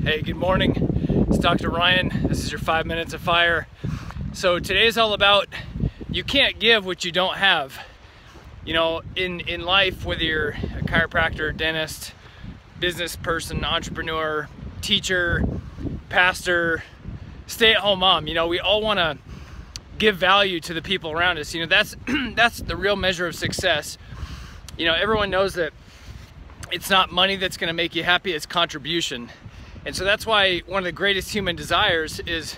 Hey, good morning. It's Dr. Ryan. This is your 5 minutes of fire. So today is all about you can't give what you don't have. You know, in life, whether you're a chiropractor, dentist, business person, entrepreneur, teacher, pastor, stay-at-home mom, you know, we all want to give value to the people around us. You know, that's the real measure of success. You know, everyone knows that it's not money that's going to make you happy, it's contribution. And so that's why one of the greatest human desires is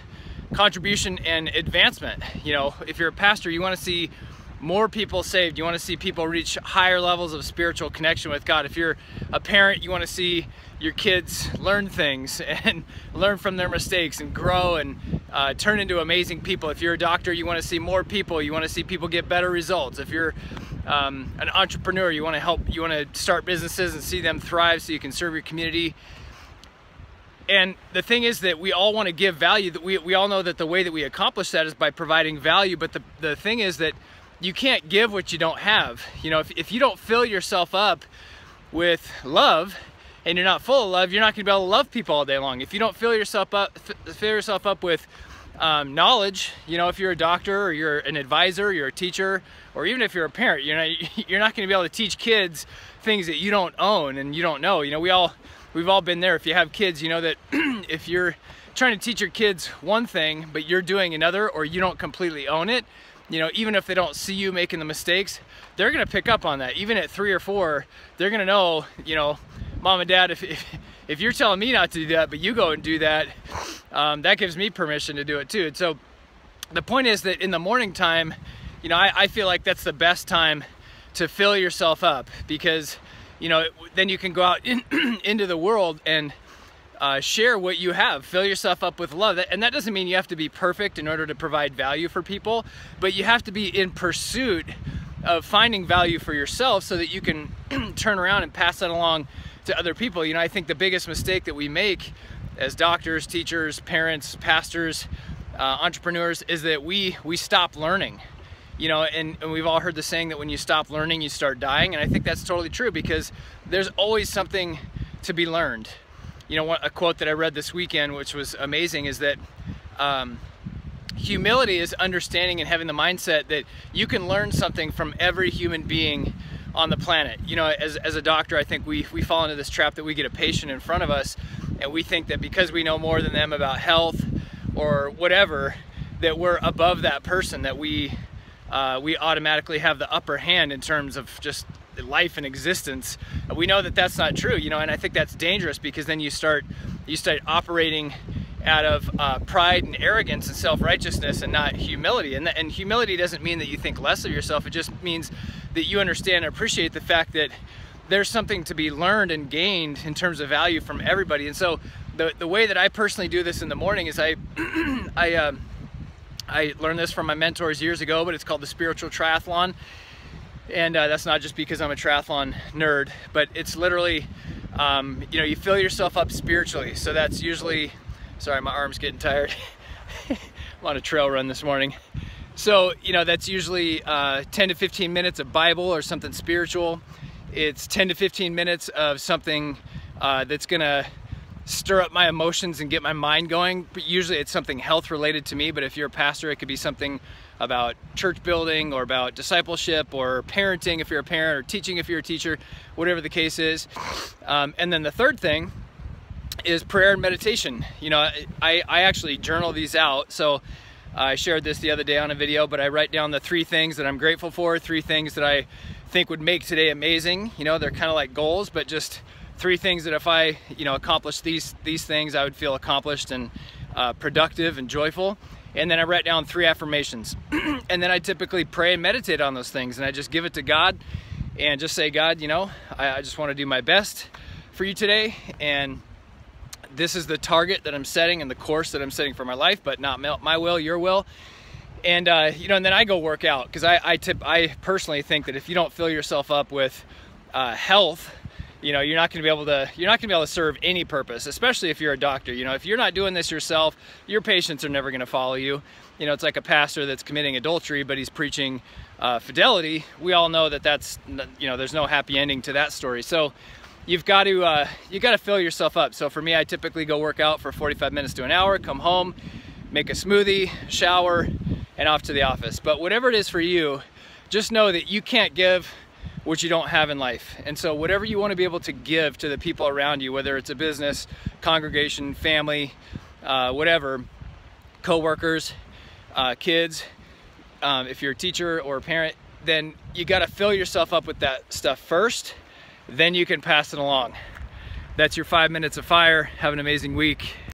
contribution and advancement. You know, if you're a pastor, you want to see more people saved. You want to see people reach higher levels of spiritual connection with God. If you're a parent, you want to see your kids learn things and learn from their mistakes and grow and turn into amazing people. If you're a doctor, you want to see more people. You want to see people get better results. If you're an entrepreneur, you want to start businesses and see them thrive so you can serve your community. And the thing is that we all want to give value. That we all know that the way that we accomplish that is by providing value. But the thing is that you can't give what you don't have. You know, if you don't fill yourself up with love and you're not full of love, you're not going to be able to love people all day long. If you don't fill yourself up with knowledge, you know, if you're a doctor or you're an advisor, you're a teacher, or even if you're a parent, you're not going to be able to teach kids things that you don't own and you don't know. You know, we've all been there. If you have kids, you know that if you're trying to teach your kids one thing, but you're doing another, or you don't completely own it, you know, even if they don't see you making the mistakes, they're going to pick up on that. Even at 3 or 4, they're going to know, you know, Mom and Dad, if you're telling me not to do that, but you go and do that, that gives me permission to do it too. And so the point is that in the morning time, you know, I feel like that's the best time to fill yourself up, because you know, then you can go out into the world and share what you have. Fill yourself up with love. And that doesn't mean you have to be perfect in order to provide value for people, but you have to be in pursuit of finding value for yourself so that you can turn around and pass that along to other people. You know, I think the biggest mistake that we make as doctors, teachers, parents, pastors, entrepreneurs is that we stop learning. You know, and we've all heard the saying that when you stop learning, you start dying. And I think that's totally true, because there's always something to be learned. You know, a quote that I read this weekend, which was amazing, is that humility is understanding and having the mindset that you can learn something from every human being on the planet. You know, as a doctor, I think we fall into this trap that we get a patient in front of us and we think that because we know more than them about health or whatever, that we're above that person, that we automatically have the upper hand in terms of just life and existence. We know that that's not true, you know, and I think that's dangerous, because then you start operating out of pride and arrogance and self-righteousness and not humility. And humility doesn't mean that you think less of yourself. It just means that you understand and appreciate the fact that there's something to be learned and gained in terms of value from everybody. And so the way that I personally do this in the morning is I learned this from my mentors years ago, but it's called the spiritual triathlon. And that's not just because I'm a triathlon nerd, but it's literally, you know, you fill yourself up spiritually. So that's usually, sorry, my arm's getting tired. I'm on a trail run this morning. So, you know, that's usually 10 to 15 minutes of Bible or something spiritual. It's 10 to 15 minutes of something that's gonna stir up my emotions and get my mind going. But usually it's something health related to me, but if you're a pastor, it could be something about church building or about discipleship or parenting if you're a parent, or teaching if you're a teacher, whatever the case is. And then the third thing is prayer and meditation. You know, I actually journal these out. So I shared this the other day on a video, but I write down the 3 things that I'm grateful for, 3 things that I think would make today amazing. You know, they're kind of like goals, but just 3 things that if I, you know, accomplish these things, I would feel accomplished and productive and joyful. And then I write down 3 affirmations. And then I typically pray and meditate on those things, and I just give it to God and just say, God, you know, I just want to do my best for you today, and this is the target that I'm setting and the course that I'm setting for my life, but not my will, your will. And you know, and then I go work out, because I personally think that if you don't fill yourself up with health, you know, you're not going to be able to serve any purpose, especially if you're a doctor. You know, if you're not doing this yourself, your patients are never going to follow you. You know, it's like a pastor that's committing adultery, but he's preaching fidelity. We all know that that's, you know, there's no happy ending to that story. So you've got to fill yourself up. So for me, I typically go work out for 45 minutes to an hour, come home, make a smoothie, shower, and off to the office. But whatever it is for you, just know that you can't give what you don't have in life. And so whatever you want to be able to give to the people around you, whether it's a business, congregation, family, whatever, co-workers, kids, if you're a teacher or a parent, then you got to fill yourself up with that stuff first, then you can pass it along. That's your 5 minutes of fire. Have an amazing week.